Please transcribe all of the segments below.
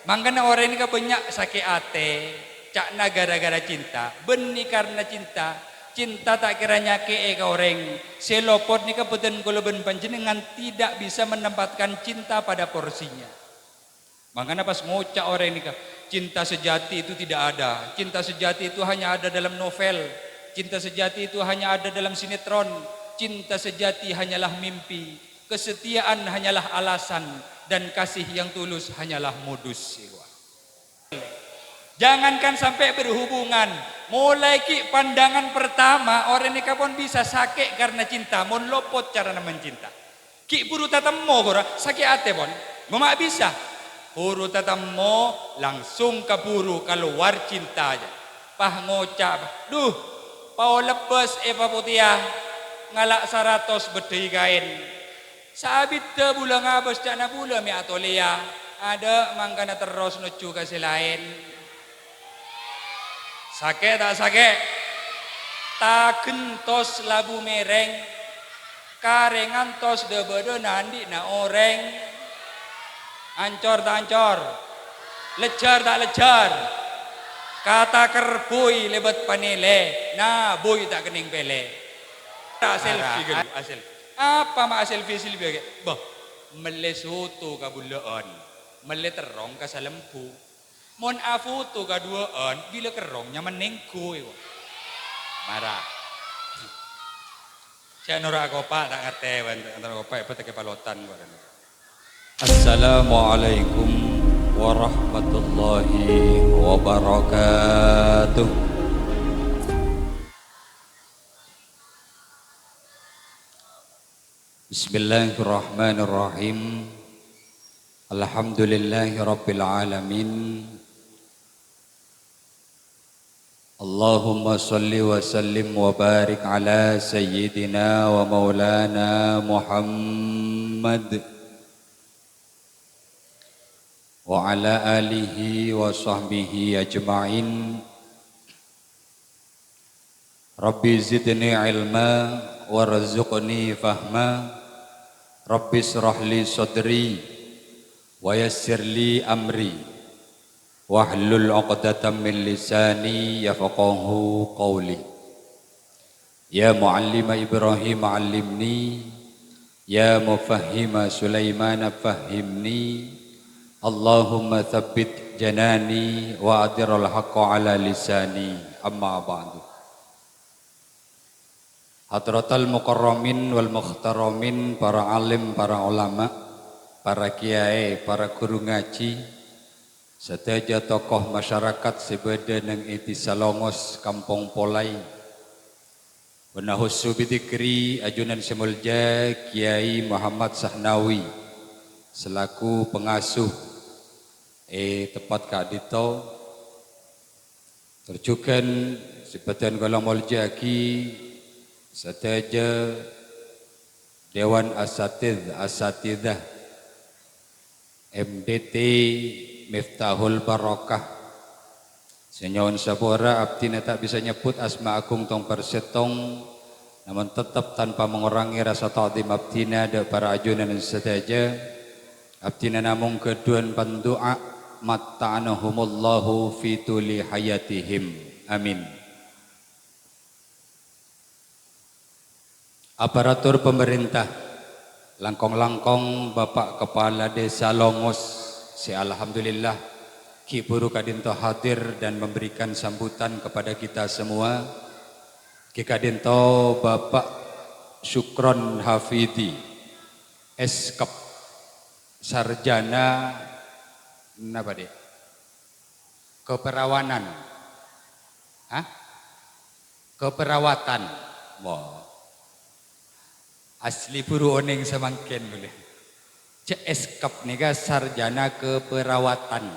Mangkana orang ini banyak sakit ate, cakna gara-gara cinta, benih karena cinta. Cinta tak kiranya ke orang. Selopot ni kebetulan kalau ben panjenengan tidak bisa menempatkan cinta pada porsinya. Makanya pas ngocak orang ini cinta sejati itu tidak ada. Cinta sejati itu hanya ada dalam novel. Cinta sejati itu hanya ada dalam sinetron. Cinta sejati hanyalah mimpi. Kesetiaan hanyalah alasan. Dan kasih yang tulus hanyalah modus. Jangankan sampai berhubungan. Mulai ki pandangan pertama orang ini kapon bisa sakit karena cinta. Mon lopot cara mencinta. Ki buru tatammo gora sakit ate pon. Mama bisa. Buru tatammo langsung kaburu keluar cinta aja. Pah ngocap. Duh, pau lepas Eva Putiah ngalak 100 bedai kain. Sabit te bulan ngabas cana bulan mi atolia. Ada mangkana terus nucu kasih lain. Sakit tak sakit. Tak gentos labu mereng. Karengan tos debede nandi na oreng. Ancor tak ancor. Lejar tak lejar. Kata kerbui lebet panele. Nah boy tak kening pele. Selfie gitu. Asel. Apa mak selfie selfie? Bah, mele soto kabulaan. Mele terong kasalempu. Mon afoto kaduaan bila kerongnya menengku. Marah. Saya norak kopak tak ngerti antara kopak apa tak kepalotan. Assalamualaikum warahmatullahi wabarakatuh. Bismillahirrahmanirrahim. Alhamdulillahi rabbil alamin. Allahumma salli wa sallim wa barik ala sayyidina wa maulana Muhammad wa ala alihi wa sahbihi ajma'in. Rabbi zidni ilma warzuqni fahma. Rabbi israh li sadri wa yassir li amri wahlul 'uqdatam min lisani yafqahu qawli. Ya muallima Ibrahim 'allimni, ya mufahhima Sulaiman fahhimni. Allahumma tsabbit janani wa adirul haqqa ala lisani. Amma ba'du. Hadratal mukarramin wal mukhtaramin, para alim, para ulama, para kiai, para guru ngaji, sedaya tokoh masyarakat sebeda nang iti Salongos Kampung Polai. Wenahussu bidikri ajunan semulja Kiai Muhammad Sahnawi selaku pengasuh tepat kadito terjukan sebadan kala muljaki sedaya Dewan Asatidah MDT Miftahul Barokah. Senyawan sabora abdi tak bisa nyebut asma agung tong persetong, namun tetap tanpa mengurangi rasa ta'zim abdina dan para ajunan sedaya. Abdina namung keduan pandoa matta'anahumullahu fi tuli hayatihim. Amin. Aparatur pemerintah, langkong-langkong Bapak Kepala Desa Longos, alhamdulillah Ki Buru Kadinto hadir dan memberikan sambutan kepada kita semua. Ki Kadinto Bapak Syukron Hafidi, Eskep Sarjana apa dia? Keperawanan. Hah? Keperawatan. Wow. Asli buru oneng semangkin boleh. Cek eskap nih ga sarjana keperawatan.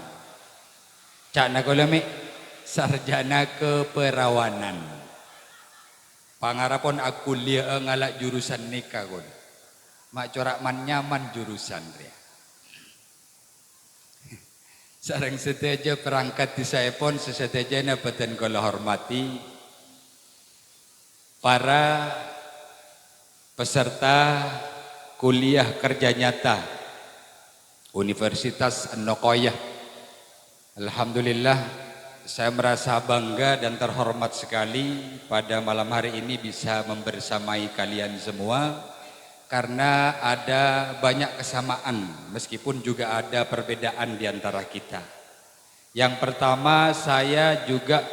Cak nak kolemi sarjana keperawanan. Pangarapon aku lia ngalak jurusan nikah kon. Mak corak man nyaman jurusan dia. Sarang seteja perangkat di saya pun seseteja nabatan kalau hormati para peserta kuliah kerja nyata Universitas An-Nokoyah Alhamdulillah, saya merasa bangga dan terhormat sekali pada malam hari ini bisa membersamai kalian semua karena ada banyak kesamaan meskipun juga ada perbedaan di antara kita. Yang pertama, saya juga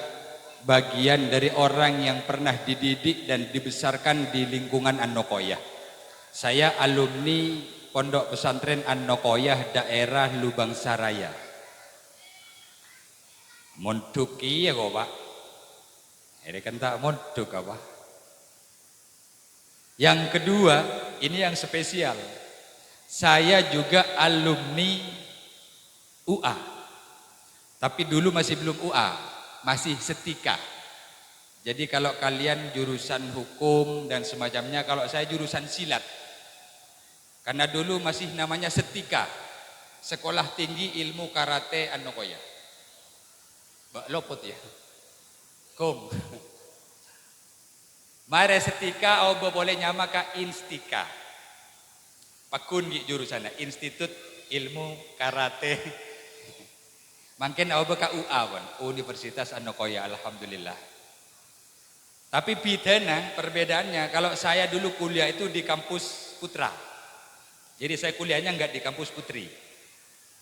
bagian dari orang yang pernah dididik dan dibesarkan di lingkungan An-Nokoyah. Saya alumni Pondok Pesantren An-Nokoyah daerah Lubang Saraya. Mondok iya kok Pak. Ini kan tak mondok apa. Yang kedua, ini yang spesial. Saya juga alumni UA. Tapi dulu masih belum UA, masih setika. Jadi kalau kalian jurusan hukum dan semacamnya, kalau saya jurusan silat. Karena dulu masih namanya setika. Sekolah Tinggi Ilmu Karate An-Nokoyah. Mbak lopot ya. Kom. Mare setika au boleh nyama ka instika. Pakun di jurusannya Institut Ilmu Karate. Mungkin au ka UA pun, Universitas An-Nokoyah, alhamdulillah. Tapi perbedaannya kalau saya dulu kuliah itu di kampus Putra. Jadi saya kuliahnya enggak di kampus Putri.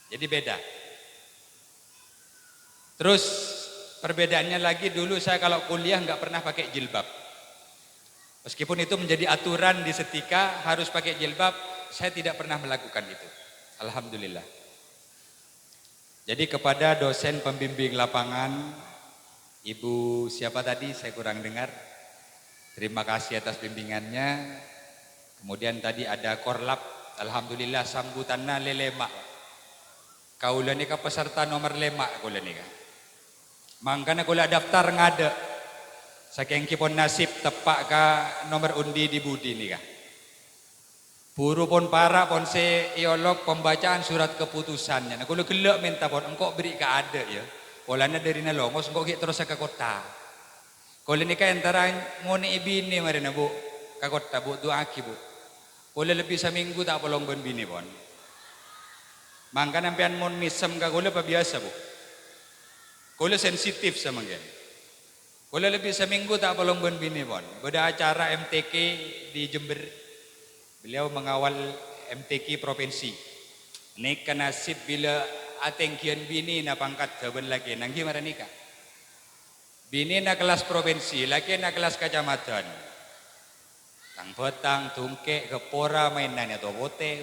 Jadi beda. Terus perbedaannya lagi dulu saya kalau kuliah nggak pernah pakai jilbab. Meskipun itu menjadi aturan di setika harus pakai jilbab, saya tidak pernah melakukan itu. Alhamdulillah. Jadi kepada dosen pembimbing lapangan, Ibu siapa tadi saya kurang dengar. Terima kasih atas bimbingannya. Kemudian tadi ada korlap, alhamdulillah sambutannya lelemak. Kaula nika peserta nomor lemak kaula nika. Mangkana kula daftar ngade. Saking kipon nasib tepak ka nomor undi di budi nih kah. Buru pun para pon se iolog pembacaan surat keputusannya. Nah kula gelek minta pon engkau beri ka ade ya. Polanya dari nalongos engkau terus ke kota. Kula nika antara ngone ibini marina bu ka kota bu doa aki bu. Kula lebih seminggu tak polong ben bini pon. Mangkana sampean mon misem ka kula apa biasa bu. Kula sensitif sama gen. Kula lebih seminggu tak polong ben bini pon. Beda acara MTQ di Jember. Beliau mengawal MTQ provinsi. Nika nasib bila atengkian bini na pangkat gaben lagi nang gimana nika. Bini na kelas provinsi, lagi na kelas kecamatan. Tang Betang, Tungke, Gepora mainannya to bote.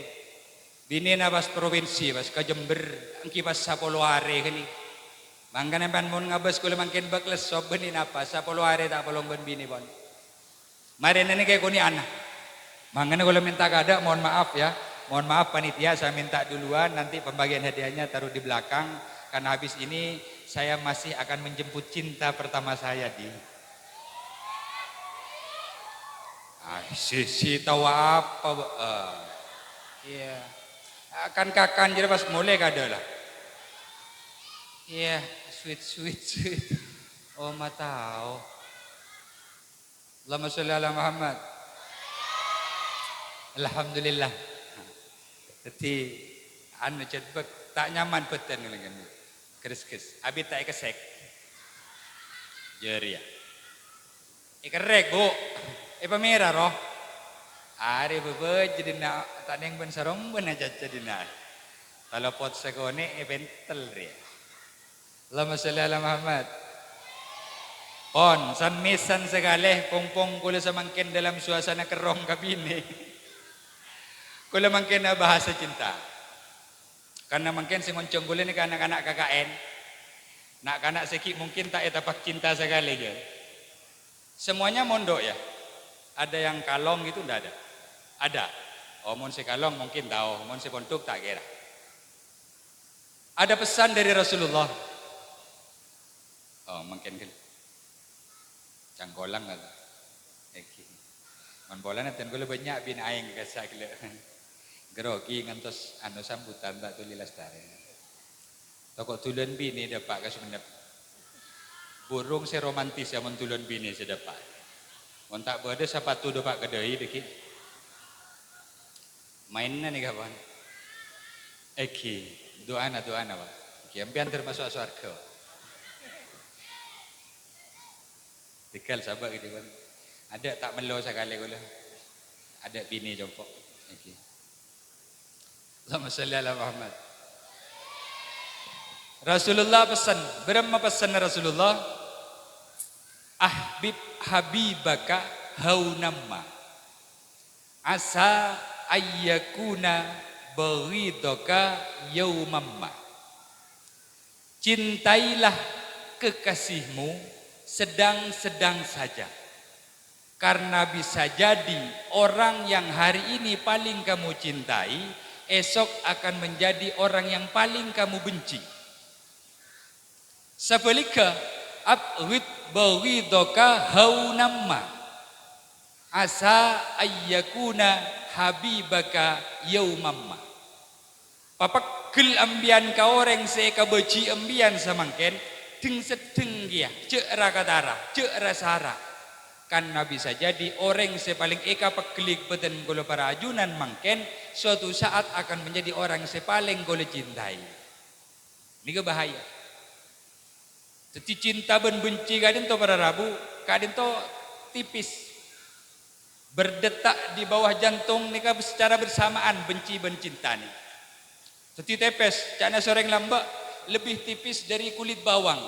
Bini na pas provinsi, pas ke Jember, angki pas 10 hari kini. Mangkana pan mon ngabas kula mangkin bakles sob benin apa 10 hari tak polong ben bini pon. Mari nene kayak kuni anak. Mangkana kula minta kada mohon maaf ya. Mohon maaf panitia saya minta duluan nanti pembagian hadiahnya taruh di belakang karena habis ini saya masih akan menjemput cinta pertama saya di. Si tahu apa? Iya. Akan kakan jadi pas mulai kada lah. Iya, sweet. Oh, tahu. Allahumma sholli ala Muhammad. Alhamdulillah. Jadi anu cedbek tak nyaman beten ngene. Kres-kres. Abi tak kesek. Jeri ya. Ikerek, Bu. Pemerah roh. Ari bebe jadi nak tak neng ben sarong ben aja jadi nak. Kalau pot sekone bentel dia. Allahumma sholli ala Muhammad. Pon, san misan sekali pongpong kula semangkin dalam suasana kerong kabine. Kula mangkin na bahasa cinta. Karena mangkin si ngoncong kula ni anak-anak KKN. Nak kanak seki mungkin tak etapak cinta sekali je. Semuanya mondok ya. Ada yang kalong itu ndak ada. Ada. Oh mon si kalong mungkin tahu, mon si pondok tak kira. Ada pesan dari Rasulullah. Oh mungkin kan cangkolang kan eki man bola naten kula banyak bin aing kasak le grogi ngantos anu sambutan tak tuli lestari toko tulen bini dapat ka sebenap burung se romantis ya mun tulen bini se dapat mun tak bade sapatu dapat kedai deki mainna nih kawan eki doa na Pak Kiampian termasuk surga. Tinggal sabar gitu kan. Ada tak melo sekali gula. Ada bini jongkok. Okay. Allahumma shalli ala Muhammad. Rasulullah pesan, berapa pesan Rasulullah? Ahbib habibaka haunamma. Asa ayyakuna baghidaka yaumamma. Cintailah kekasihmu sedang-sedang saja. Karena bisa jadi orang yang hari ini paling kamu cintai, esok akan menjadi orang yang paling kamu benci. Sebaliknya, abghid baghidaka haunamma. Asa ayyakuna habibaka yaumamma. Papakul ambian ka orang seka beci ambian samangken deng sedeng dia cek rakatara cek rasara. Karena bisa jadi orang sepaling eka pekelik beten golo para ajunan mangken suatu saat akan menjadi orang sepaling golo cintai. Ini bahaya. Jadi cinta ben benci kadin to para rabu, kadin to tipis. Berdetak di bawah jantung nika secara bersamaan benci ben cinta nih. Jadi tepes, cakna soreng lambak lebih tipis dari kulit bawang.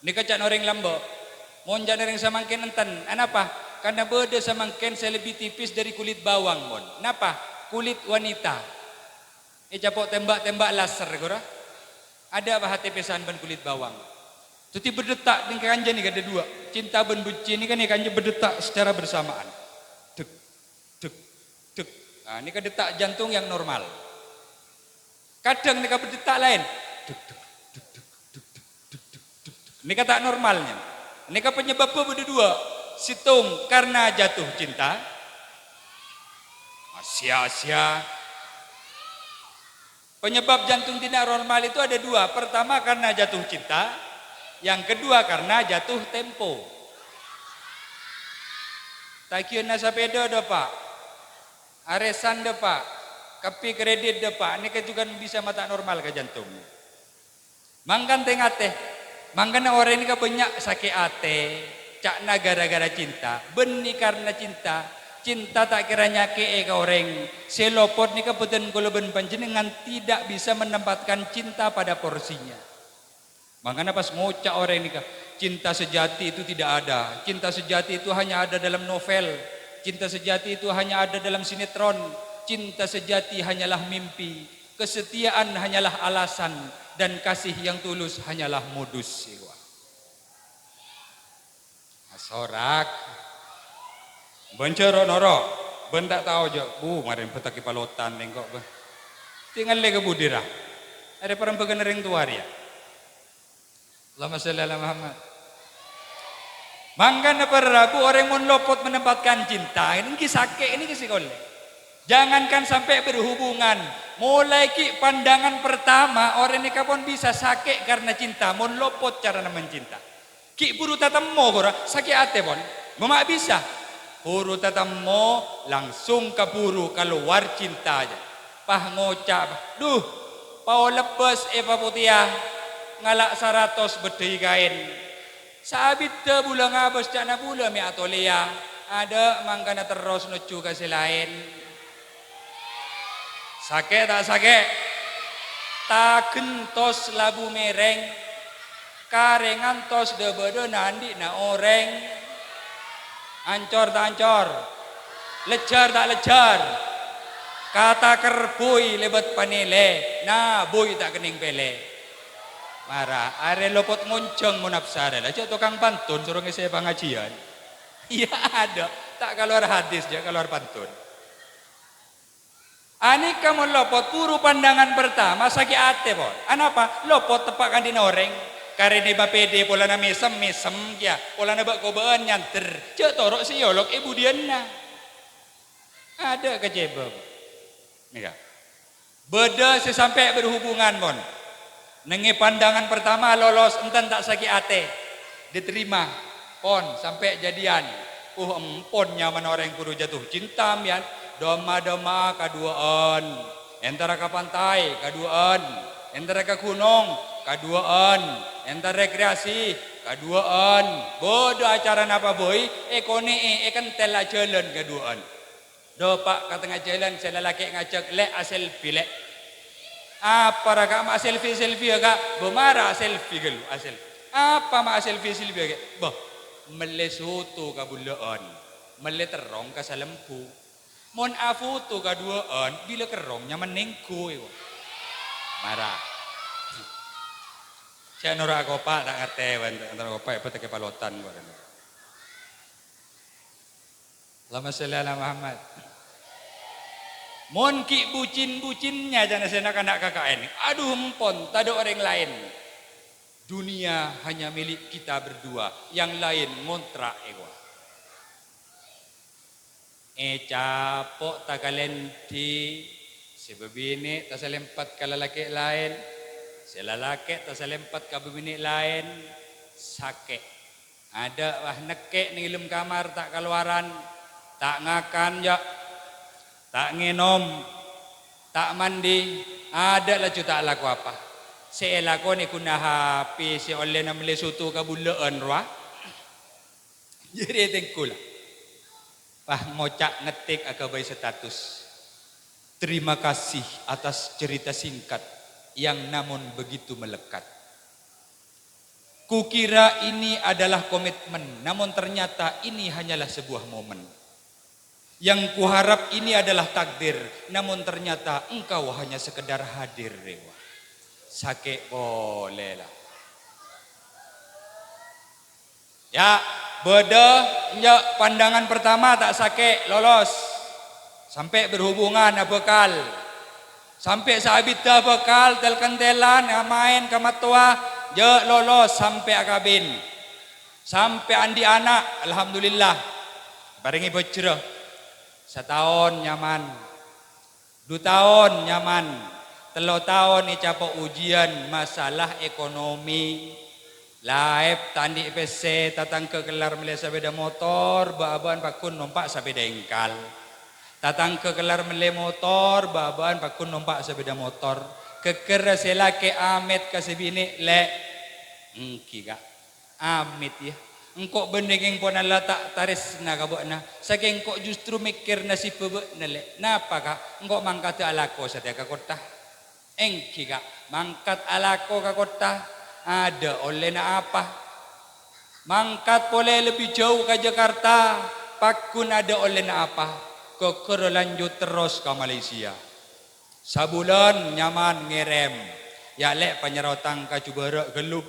Nika cakna orang lambak. Mon jangan yang samangken enten. Kenapa? Karena beda samangken saya lebih tipis dari kulit bawang mon. Kenapa? Kulit wanita. Capok tembak-tembak laser gora. Ada apa hati pesan ban kulit bawang. Jadi berdetak dengan kanja nih ada dua. Cinta ben benci ini kan nih kanja berdetak secara bersamaan. Dek, dek, dek. Nah, ini kan detak jantung yang normal. Kadang nih kan berdetak lain. Dek, dek, dek, dek, dek, dek, dek, dek, dek. Ini kan tak normalnya. Ini kan penyebabnya berdua. Situng karena jatuh cinta. Sia-sia. Penyebab jantung tidak normal itu ada dua. Pertama karena jatuh cinta. Yang kedua karena jatuh tempo. Takion na sepeda dah pak. Aresan dah pak. Kapi kredit dah pak. Ini kan juga bisa mata normal ke jantung. Mangkan tengah teh. Mangkana orang ini banyak sakit ate, cakna gara-gara cinta, benih karena cinta, cinta tak kiranya ke orang, selopot ni kebetulan kalau ben panjenengan tidak bisa menempatkan cinta pada porsinya. Mangkana pas ngocak orang ini cinta sejati itu tidak ada, cinta sejati itu hanya ada dalam novel, cinta sejati itu hanya ada dalam sinetron, cinta sejati hanyalah mimpi, kesetiaan hanyalah alasan. Dan kasih yang tulus hanyalah modus. Sorak bencero norok bentak tahu je marin petaki palotan nengkok tinggal lega budira ada perang pegenering tuar ya. Allahumma shalli ala Muhammad. Mangkana Rabu orang mon lopot menempatkan cinta ini kisake ini kisikole. Jangankan sampai berhubungan, mulai ki pandangan pertama orang ini kapon bisa sakit karena cinta, mon lopot cara mencinta. Ki buru tatammo gora sakit ate pon, memak bisa. Buru tatammo langsung kaburu keluar cinta aja. Pah ngocap, duh, pau lepas eva putia ngalak 100 bedai kain. Sabit te bulan ngabas cana bulan mi atolea, ada mangkana terus nucu kasih lain. Sakit tak sakit, tak gentos labu mereng, karengan tos debede nandi na oreng, ancor tak ancor, lejar tak lejar, kata kerbui lebat panele, nah boy tak kening pele, marah, are lopot ngoncong munapsara, aja tukang pantun suruh ngisi pengajian, iya ada, tak keluar hadis ya keluar pantun. Ani kamu lopot puru pandangan pertama sakit ate pon. Anapa? Lopot tepakan di noreng. Karena bapede pola na mesem ya. Pola na bak kobaan nyanter. Cek torok si yolok ibu diana. Ada kejebab. Nih kak. Beda sesampai berhubungan pon. Nengi pandangan pertama lolos entan tak sakit ate. Diterima pon sampai jadian. Empon nyaman orang kudu jatuh cinta mian. Doma-doma kaduaan, entara ke pantai kaduaan, Entar ke gunung, kaduaan. Entar rekreasi, kaduaan. Bodoh acara apa boy? Ekone kan tela jalan kaduaan. Do pak ke tengah jalan saya lelaki ngajak le selfie le. Apa raka mak selfie kak? Bemara selfie gelu asel. Apa mak selfie kak? Bah, mele soto kabulaan, mele terong kasalempu. Mon afoto kaduaan bila kerongnya menengku. Marah. Saya norak kopak tak ngerti antara kopak apa tak kepalotan gua. Lama selala Muhammad. Mon ki bucin-bucinnya jangan senak anak KKN. Aduh empon, tak ada orang lain. Dunia hanya milik kita berdua, yang lain ngontrak ego. Capok tak kalian di sebab ini tak selempat ke lelaki lain, selalaki tak selempat ke bini lain, sakit. Ada wah nekek nih ilum kamar tak keluaran, tak ngakan ya, tak nginom, tak mandi, ada lah tak laku apa. Saya laku ni kuna hapi si oleh nama lesutu kabulaan roh. Jadi tengkulah. Pah ngocak ngetik agabai status. Terima kasih atas cerita singkat yang namun begitu melekat. Kukira ini adalah komitmen, namun ternyata ini hanyalah sebuah momen. Yang kuharap ini adalah takdir, namun ternyata engkau hanya sekedar hadir. Sakit boleh lah. Ya, beda ya pandangan pertama tak sakit lolos. Sampai berhubungan bekal. Sampai sahabit dah bekal tel-kentelan main ke matua je lolos sampai akabin. Sampai andi anak alhamdulillah. Barengi bocrah. Setahun nyaman. 2 tahun nyaman. 3 tahun ni capo ujian masalah ekonomi. Laib tandi PC tatang ke kelar mele sepeda motor, baban pakun numpak sepeda engkal. Tatang ke kelar mele motor, baban pakun numpak sepeda motor. Keker selake amit kasih bini le. Engki kak. Amit ya. Engkau bendeng pun Allah tak taris na kabukna. Saking engkau justru mikir nasib bebek na le. Napa kak? Engkau mangkat alako satia ka kota. Engki kak. Mangkat alako ka kota. Ada oleh na apa? Mangkat boleh lebih jauh ke Jakarta. Pakun ada oleh na apa? Keker lanjut terus ke Malaysia. Sabulan nyaman ngerem. Ya lek penyerotang ke Cubarak gelup.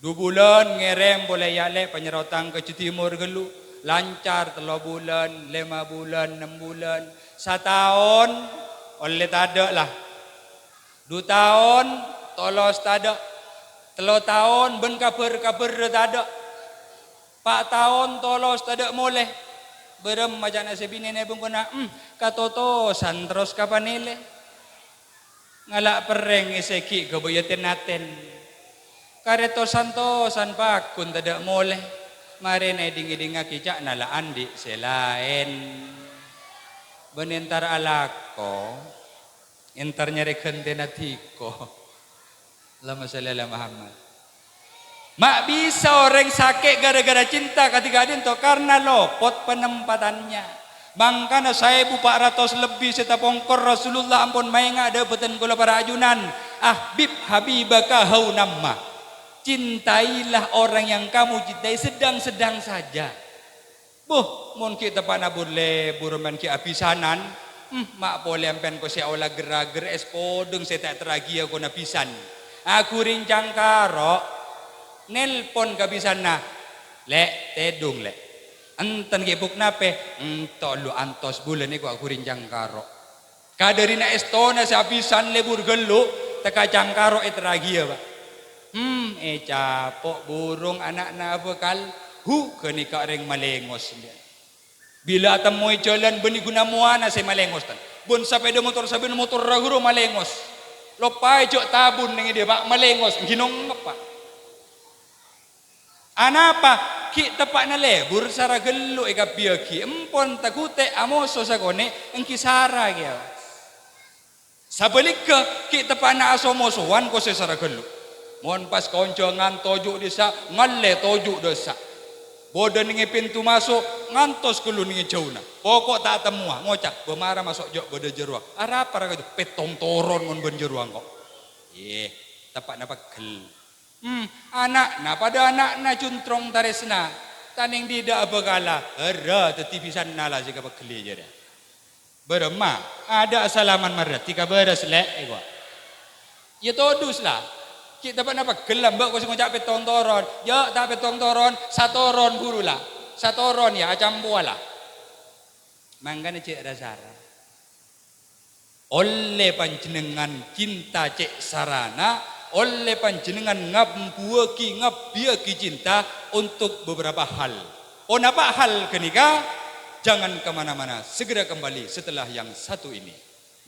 2 bulan ngerem boleh ya lek penyerotang ke Timur gelup. Lancar 3 bulan, 5 bulan, 6 bulan. 1 tahun oleh tak ada lah. 2 tahun tolos tak ada. 3 tahun ben kabar tak ada. 4 tahun tolos tak ada boleh. Berem macam nasi bini ni pun kena katotosan terus kapan nile. Ngalak pereng iseki kebuyatin naten. Karetosan tosan pakun tak ada boleh. Mari na ding-ding kicak nala andi selain. Benentar alako. Entar nyari kentenatiko. Lama sallallahu Muhammad. Mak bisa orang sakit gara-gara cinta ketika adinto karena lopot penempatannya. Mangkana 1,400 lebih setapongkor Rasulullah ampun main ada beten kula para ajunan. Ahbib habibaka haunamma. Cintailah orang yang kamu cintai sedang-sedang saja. Boh, mun kita pana boleh buruman ki apisanan. Mak boleh ampen ko sia olah gerager es podeng saya tak teragi aku napisan. Aku rincang karo nelpon kabisan na le tedung le enten gebuk nape entok lu antos bulan ni aku rincang karo kaderina estona seabisan lebur gelu teka cangkaro teragi ya pak capok burung anak na bekal keni ka reng malengos bila temui jalan beni guna muana saya malengos tan bon sepeda motor raguro malengos lopai jok tabun nengi dia pak malengos ginong apa anapa ki tepak na lebur sara gelu eka biaki empon takute amoso sagone engki sara ya Sabalik ke kita pana asomosowan ko sa saragalo. Mon pas konjongan tojuk desa ngalle tojuk desa. Bodoh ningi pintu masuk ngantos kulu ningi jauh na. Pokok tak temua ngocak bemara masuk jok bodoh jeruang. Arah para gitu petong toron mon ben jeruang kok. Tepat napa gel. Anak na pada anak na cuntrong taresna. Taning tidak begala. Era tetipisan nala jika begeli je dia. Berema ada salaman marat tika beres lek gua. Ya todus lah. Kita dapat apa gelam mbak kau ngocak petong toron. Ya tak petong toron, satoron guru lah. Satoron ya acam buah lah. Mangkane cek dasara. Oleh panjenengan cinta cek sarana, oleh panjenengan ngabiaki cinta untuk beberapa hal. Apa hal kenika? Jangan kemana-mana, segera kembali setelah yang satu ini.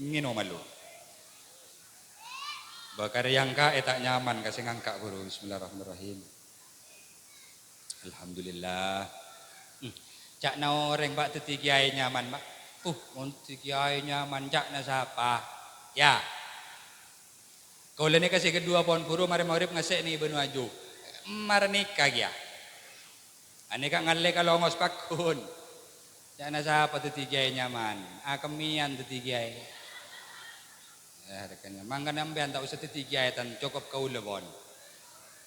Ngino malu. Bakar yang etak nyaman kasih ngangkak guru. Bismillahirrahmanirrahim. Alhamdulillah. Cak na orang bak teti kiai nyaman mak. Mun kiai nyaman cak na siapa? Ya. Kau leni kasih kedua pohon guru mari magrib ngasih ni benu aju. Marnika ya. Ane kak ngalle kalau ngos pakun. Cak na siapa teti kiai nyaman? Akemian teti kiai. Ya, dekanya. Mangga nambian tak usah tiga ayatan cukup kau lebon.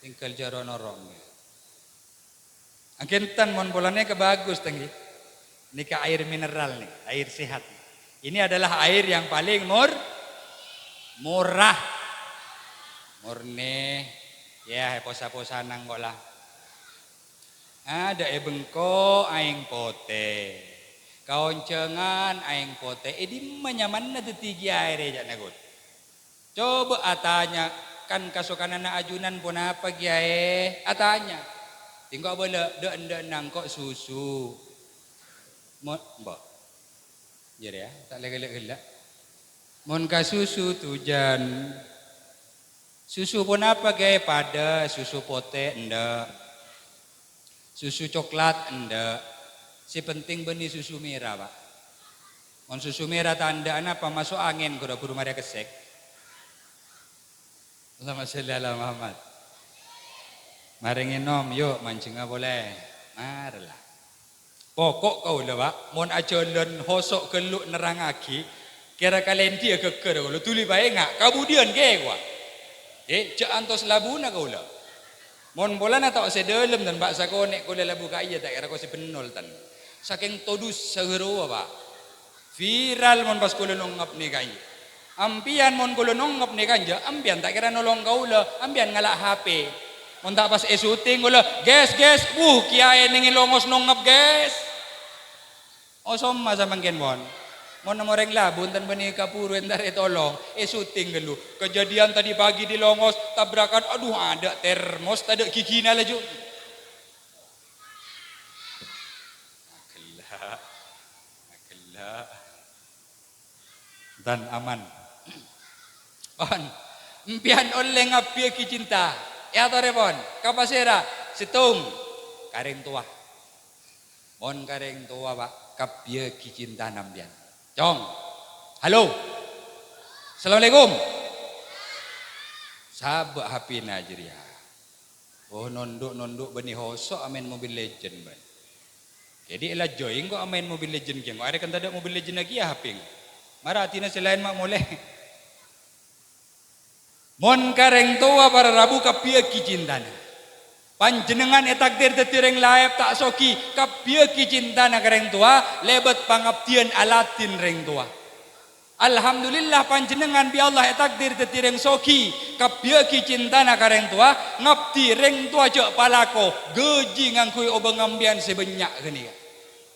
Tinggal jaron orang. Angkentan mon bolanya ke bagus tenggi. Ini ke air mineral nih, air sehat. Ini adalah air yang paling murah. Murni. Ya, posa-posa nang kok lah. Ada bengko aing pote. Kaoncengan aing pote. Di menyaman na tiga air aja nagut. Coba atanya kan kasukan anak ajunan pun apa kiai atanya tinggal boleh dek nangkok susu mbak jadi ya tak lelak mon ka susu tujan susu pun apa kiai pada susu pote ndak susu coklat ndak si penting benih susu merah pak mon susu merah tanda apa masuk angin kuda buru maria kesek. Sama Sallallahu Muhammad. Mari nginom yuk mancing boleh. Marilah. Pokok kau lah pak. Mon ajalan hosok keluk nerangaki. Kira kalian dia keker kau. Tuli baik ngak. Kemudian ke gua. Cak antos labu na kau lah. Mon bola na tak sedalam dan baksa konek kau labu kaya tak kira kau si penol tan. Saking todus segeru pak. Viral mon pas kau nongap ni kaya. Ampian mon kulo nongop ni kanja, ampian tak kira nolong kau lah, ampian ngalak HP. Mon tak pas syuting kulo, guys, kiai ningi longos nongop guys. Sama mangken mon. Mon namoreng labun tan bani kapuru entar tolong, syuting gelu. Kejadian tadi pagi di longos tabrakan, aduh ada termos, ada kikina laju. Akelah. Dan aman. Pon, impian oleh ngapi ki cinta. Ya tore pon, kapasera situng karing tua. Mon karing tua pak, kapie ki cinta nambian. Cong, halo, assalamualaikum. Sabak hapi Najria. Oh nonduk benih hosok amen Mobile Legend ban. Jadi elah join kok amen Mobile Legend kian. Kok ada kan tak ada Mobile Legend lagi ya hapi. Marah tina selain mak moleh. Mon kareng tua para rabu kapia ki cintana. Panjenengan etakdir tetireng laep tak soki kapia ki cintana kareng tua lebet pangabdian alatin reng tua. Alhamdulillah panjenengan bi Allah etakdir tetireng soki kapia ki cintana kareng tua ngabdi reng tua cek palako geji ngangkui obeng ambian sebanyak gini.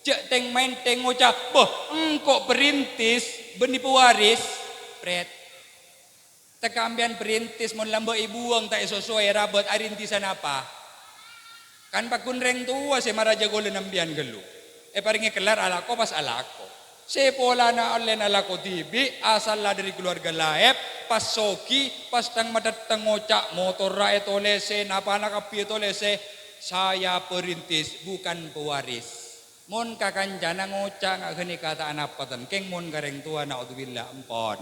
Cek teng main teng ngocak boh engkok perintis benih pewaris pret. Tekambian perintis mon lamba ibuang tak sesuai rabat arintisan apa? Kan pakun reng tua se maraja golen ambian gelu. Paringi kelar alako pas alako. Se pola na allen alako tibi asal lah dari keluarga laep pas soki pas tang madat tengocak motor rae tolese napa nak api tolese saya perintis bukan pewaris. Mon kakanjana ngocak ngak geni kata anapatan keng mon gareng tua naudzubillah empon.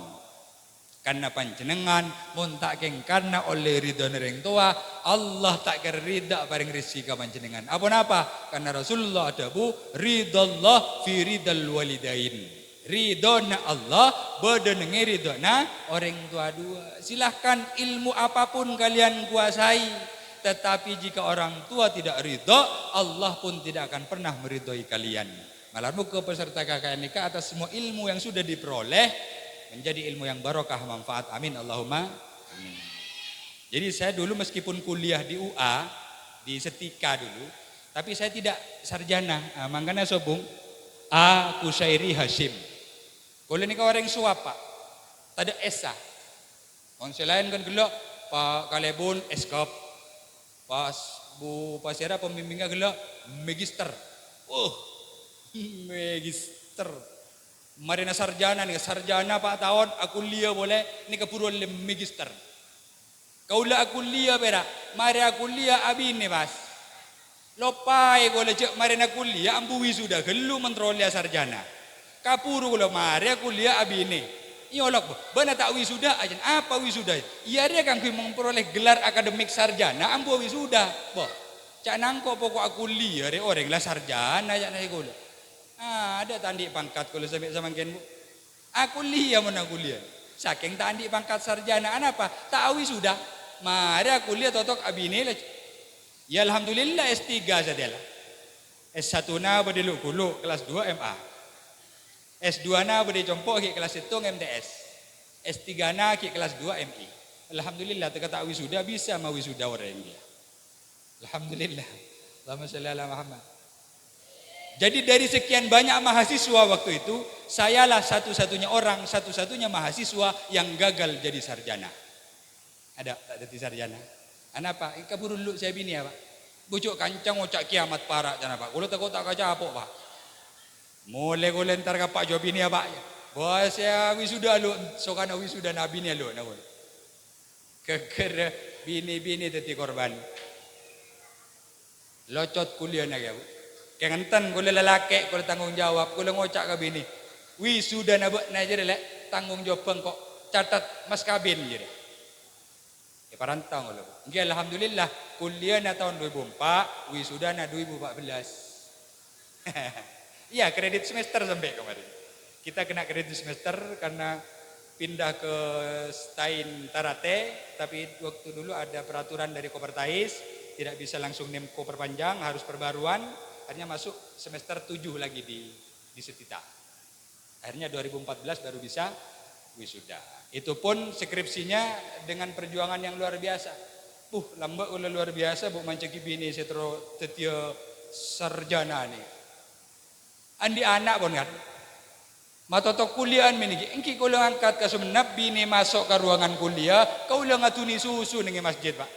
Karena panjenengan mun tak keng karena oleh ridho nereng tua Allah tak kira ridha bareng rezeki ka panjenengan. Apa napa? Karena Rasulullah ada bu ridallah fi ridal walidain. Ridhona Allah bedenenge ridhona orang tua dua. Silahkan ilmu apapun kalian kuasai, tetapi jika orang tua tidak ridho, Allah pun tidak akan pernah meridhoi kalian. Malah muka peserta KKN nikah atas semua ilmu yang sudah diperoleh menjadi ilmu yang barokah manfaat. Amin Allahumma amin. Jadi saya dulu meskipun kuliah di UA di Setika dulu, tapi saya tidak sarjana. Makanya sobung A Kusairi Hashim. Kalau ini orang suap Pak, tak ada esa. Orang lain kan gelak Pak Kalebun eskop, pas Bu Pasira pembimbingnya gelak magister. Magister. Marina sarjana nih, sarjana 4 tahun, aku liya boleh, ini kepuruan magister. Kaulah aku liya pera, mari aku liya abin nih pas. Lopai kalau cek marina kuliah, ambu wisuda, gelu mentrolia sarjana. Kapuru kalau mari aku liya abin nih. Iolok, benar tak wisuda aja, apa wisuda? Iya dia kan memperoleh gelar akademik sarjana, ambu wisuda. Boh, cak nangko pokok aku liya, orang lah sarjana aja nih gula. Ada tandik pangkat kalau sampai zaman ken bu. Aku lihat mana kuliah. Saking tandik pangkat sarjana apa? Tahu sudah. Mari aku lihat totok abine lah. Ya alhamdulillah S3 saja lah. S1 na berde kulu kelas 2 MA. S2 na berde compok ke kelas 1 MTS. S3 na ke kelas 2 MI. Alhamdulillah terkata wisuda bisa mau wisuda orang dia. Alhamdulillah. Allahumma shalli ala Muhammad. Jadi dari sekian banyak mahasiswa waktu itu, sayalah satu-satunya orang, satu-satunya mahasiswa yang gagal jadi sarjana. Ada tak jadi sarjana? Kenapa? Kabur dulu saya bini ya Pak. Bucuk kancang ocak kiamat parah jangan Pak. Kalau tak kaca apa Pak? Mulai kalau entar kapak jawab bini ya Pak. Bos ya wisuda lu, sokana wisuda nabi ni lu, nak. Keker bini-bini teti korban. Locot kuliah nak ya Bu. Kengantan kula lalaki kula tanggung jawab kula ngocak ka bini. Wisuda na aja lek tanggung jawab kok catat mas kabin je. Ya parantang kula. Nggih alhamdulillah kuliah na tahun 2004, wisuda na 2014. Iya kredit semester sampai kemarin. Kita kena kredit semester karena pindah ke Stain Tarate, tapi waktu dulu ada peraturan dari Kopertais tidak bisa langsung nemko perpanjang, harus perbaruan. Akhirnya masuk semester 7 lagi di Setita. Akhirnya 2014 baru bisa wisuda. Itu pun skripsinya dengan perjuangan yang luar biasa. Lambat ulah luar biasa bu manceki bini setro tetia sarjana nih. Andi anak pun kan. Matotok kuliah miniki. Engki kau angkat ke semenap bini masuk ke ruangan kuliah, kau ngatuni susu ning masjid Pak.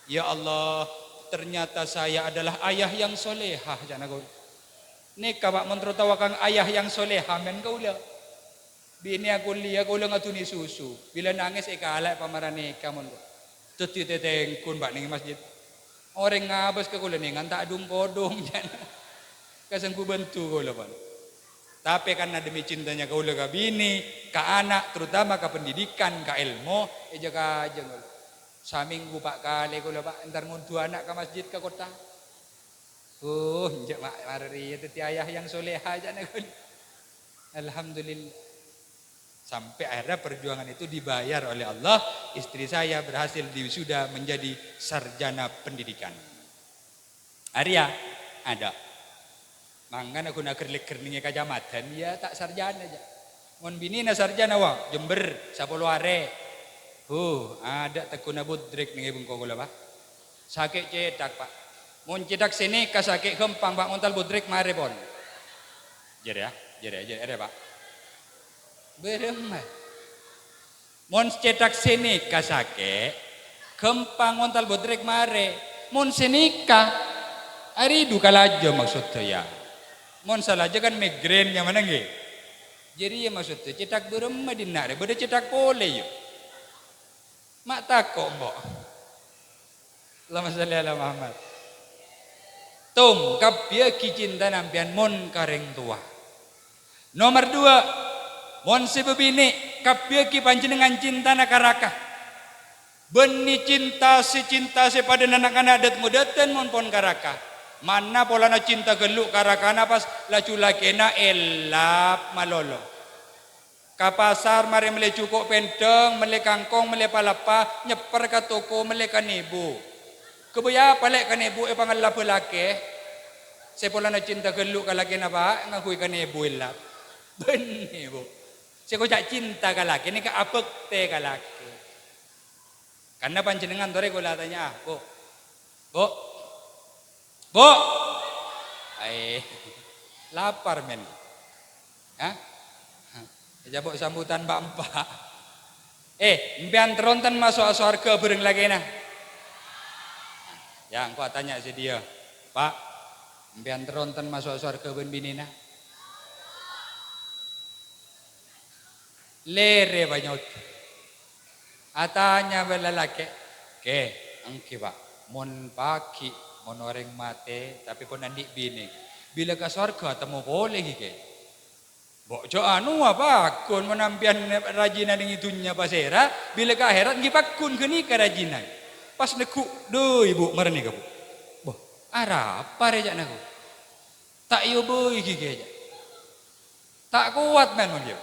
Ya Allah, ternyata saya adalah ayah yang solehah jangan kau. Nikah Pak mentertawakan ayah yang solehah men kau lah. Bini aku lihat kau ngatuni susu. Bila nangis alak pamaran nikah mon. Teti tetengkun Pak ning masjid. Orang ngabas ke kau ningan tak adung kodong jangan. Kasangku bantu kau lah Pak. Tapi karena demi cintanya kau lah bini, ke anak, terutama ke pendidikan, ke ilmu, jaga aja kau. Saminggu Pak kali kula Pak entar ngundu anak ke masjid ke kota. Njek mak mari teti ayah yang soleha aja nak. Alhamdulillah. Sampai akhirnya perjuangan itu dibayar oleh Allah, istri saya berhasil diwisuda menjadi sarjana pendidikan. Arya ada. Mangan aku nak kerlik-kerlingnya kecamatan ya tak sarjana aja. Mon bini na sarjana wa Jember Sapoluare. Ada tekuna budrik nih ibung kogula Pak. Sakit cetak Pak. Mun cetak sini kasakit kempang Pak ngontal budrik mare pon. Jadi ada Pak. Beremai. Mun cetak sini kasakit kempang ngontal budrik mare. Mun senika ari du kalajo maksud saya. Mun salah aja kan migrain yang mana nggih. Jadi ya maksudnya cetak beremai dinare, beda cetak boleh yuk. Mak takok mbok. Allahumma shalli ala Muhammad. Tungkap dia kicinta nampian mon kareng tua. Nomor 2, mon si bebini kabeh ki panjenengan cinta nakaraka. Beni cinta si pada anak-anak dat mudatan mon pon karaka. Mana polana cinta geluk karakana pas lacu lakena elap malolo. Ka pasar mari mele cukup penteng, mele kangkong, mele palapa, nyeper ka toko mele kanibu. Kebaya palek kanibu e pangalap lake. Se polana cinta geluk ka laki na ba ngakui kanibu elap. Beni bu. Se ko jak cinta ka laki ni ka apek te ka laki. Karena panjenengan tore kula tanya, Bu. Bu. Bu. Lapar men. Hah? Jabok sambutan Mbak. Mpian teronten masuk surga bareng lagi nah. Ya, engkau tanya si dia. Pak, mpian teronten masuk surga bareng bini nah. Lere banyak. Atanya belalaki. Angki Pak. Mon pagi mon orang mate tapi pun nanti bini. Bila ke surga temu boleh ke? Bokjo anu apa? Kun menampian rajinan yang itunya pasera. Bila ke akhirat ngipakun kini ke rajinan. Pas neku, duh ibu mereni ke bu. Boh, arah apa rejak naku? Tak iyo boy gigi aja. Tak kuat men dia.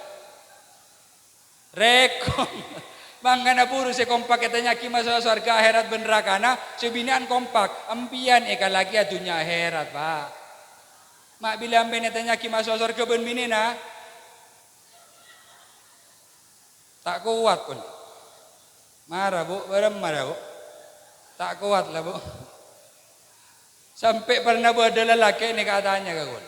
Rekong. Bangkana puru se kompak katanya ki masuk surga akhirat benerakana sebinian kompak ampian eka lagi dunia akhirat Pak. Mak bila amben tanya ki masuk surga ben binina. Tak kuat pun. Marah Bu, bareng marah Bu. Tak kuat lah Bu. Sampai pernah ada lelaki ni katanya ke kun.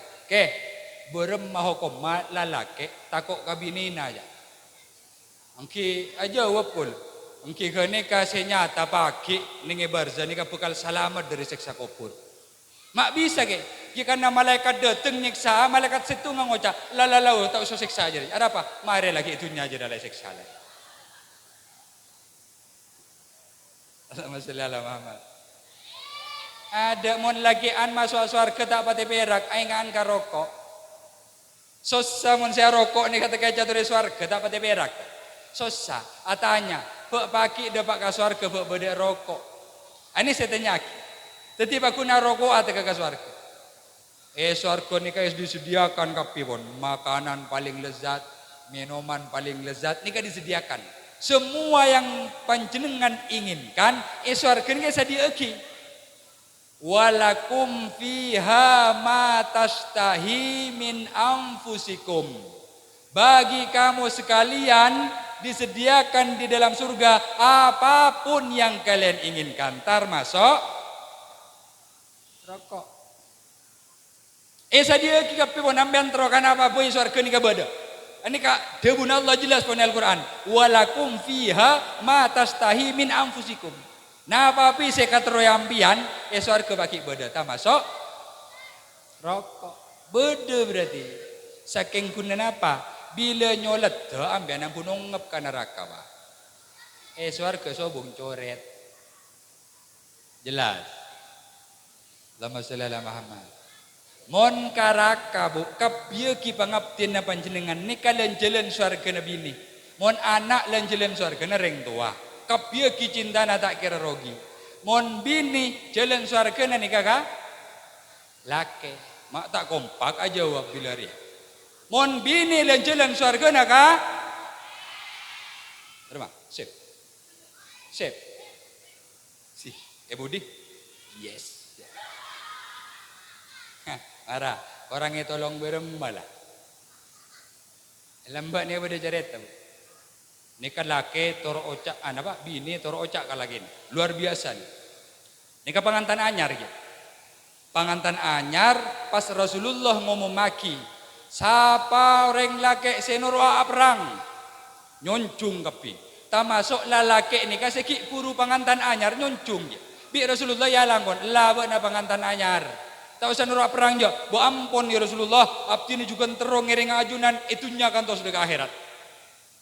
Bareng mahokom lelaki takut kabinina aja. Angki aja wapul. Angki kene kasih nyata pagi ninge barza ni kapukal selamat dari siksa kubur. Mak bisa ke? Jika na malaikat datang nyiksa, malaikat situ ngocak, lalalau tak usah siksa aja. Ada apa? Mari lagi itunya aja dalam siksa lagi. Alhamdulillah Muhammad. Ada mon lagi an masuk surga tak pati perak, aingan ka rokok. Sosa mon saya rokok ni kata kaca dari surga tak pati perak. Sosa, atanya, pak pagi dapat ke surga, pak beda rokok. Ini saya tanya, tetapi aku nak rokok atau ke surga? Surga ni kaya disediakan kapipon, makanan paling lezat, minuman paling lezat, ni kaya disediakan. Semua yang panjenengan inginkan, surga ni kaya sediaki. Walakum fiha ma tashtahi min anfusikum. Bagi kamu sekalian disediakan di dalam surga apapun yang kalian inginkan, termasuk rokok. Sadia kita pun ambil terokan apa pun surga ni kabada. Ini kak debun Allah jelas pun Al-Quran. Walakum fiha ma tastahi min anfusikum. Nah apa saya kata royampian surga bagi beda, termasuk rokok. Beda berarti. Saking kunan apa? Bila nyolet tu ambil nak bunuh ngep ke neraka Pak. Surga sobong coret. Jelas. Lama sallallahu Muhammad. Mon karaka bu kabia ki pangaptin na panjenengan ni kalian jalan surga nabi ni. Mon anak lan jalan surga na reng tua. Kabia ki cinta na tak kira rogi. Mon bini jalan surga na ni kakak laki. Mak tak kompak aja wak bila ria. Mon bini lan jalan surga na ka? Terima, sip. Si, Budi? Yes. Marah, orangnya tolong berembalah. Lambat ni pada jaret tu. Ni kan laki toro ocak, apa? Bini toro ocak kalagin. Luar biasa ni. Ni kan pengantin anyar gitu. Pengantin anyar pas Rasulullah ngomong maki. Siapa orang laki senur perang nyoncung kapi. Termasuk lalaki ni kasih ki puru pengantin anyar nyoncung. Bi Rasulullah ya langkon lawa na pengantin anyar. Tak usah nurut perang je. Bu ampun ya Rasulullah. Abdi ni juga terong ngering ajunan itunya kan tos sudah ke akhirat.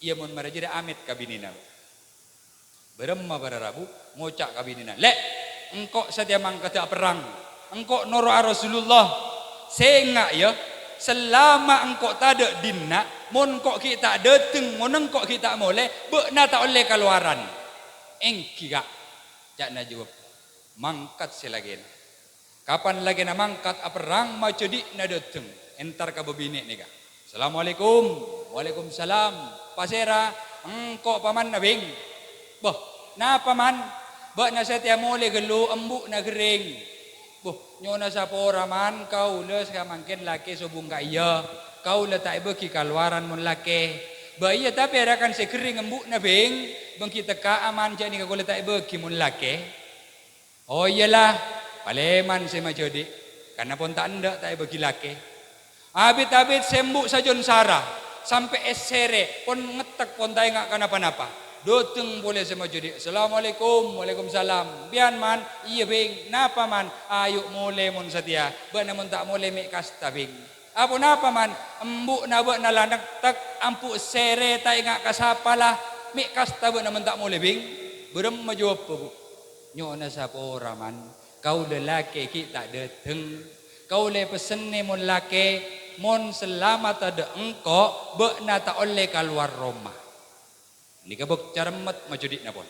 Ia mun marajira amit kabinina. Beremma pada Rabu ngocak kabinina. Lek engkau setia mangkata perang. Engkau nurut Rasulullah. Sengak ya. Selama engkau tak ada dinna, Mon kok kita dateng, mon kok kita boleh, bekna tak oleh keluaran. Engki kak, cakna jawab, mangkat selagi. Kapan lagi na mangkat aperang macudi na dateng. Entar ka bebini nih kak. Assalamualaikum, waalaikumsalam. Pasera, engkau paman na bing. Boh, na paman, bak na setia mole gelu embuk na gering. Boh, nyona sa pora man kau les ka mangkin laki subung ka iya. Kau letak beki kaluaran mun laki. Ba iya tapi ada kan sekering embuk na bing. Bang kita ka aman jadi kau letak beki mun laki. Oh iyalah, paleman saya majodi. Karena pun tak ndak tak beki laki. Abit-abit sembuk sajon sarah. Sampai esere pun ngetek pun tak ingat kenapa-napa. Doteng boleh sama jadi. Assalamualaikum, waalaikumsalam. Bian man, iya bing. Napa man? Ayo mulai mun setia. Ba namun tak mulai mik kasta bing. Apa napa man? Embuk na ba na landak tak ampu sere tak ingat kasapalah. Mik kasta ba namun tak mulai bing. Berem majawab po bu. Nyo na sa pora man. Kau lelaki kita dateng. Kau le pesen ni mun laki. Mun selamat ada engkau. Ba na tak oleh keluar rumah. Ini kabuk caramat majudik na pon.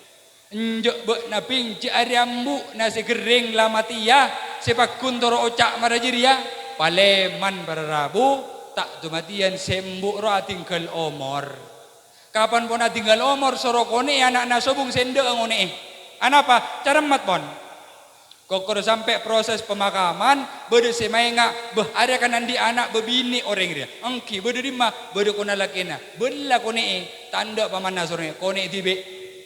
Enjok bek na pinci ariambu nasi kering lamatia sepak kuntoro ocak marajiria paleman berarabu tak tumatian sembuk roa tinggal omor. Kapan pun tinggal omor sorokone anak nasobung sende ngone. Anapa caramat pon. Kokor sampai proses pemakaman bede semainga beh ada kan andi anak bebini orang dia. Angki bede lima bede kona lakena. Bella kone tanda paman sore kone tibe.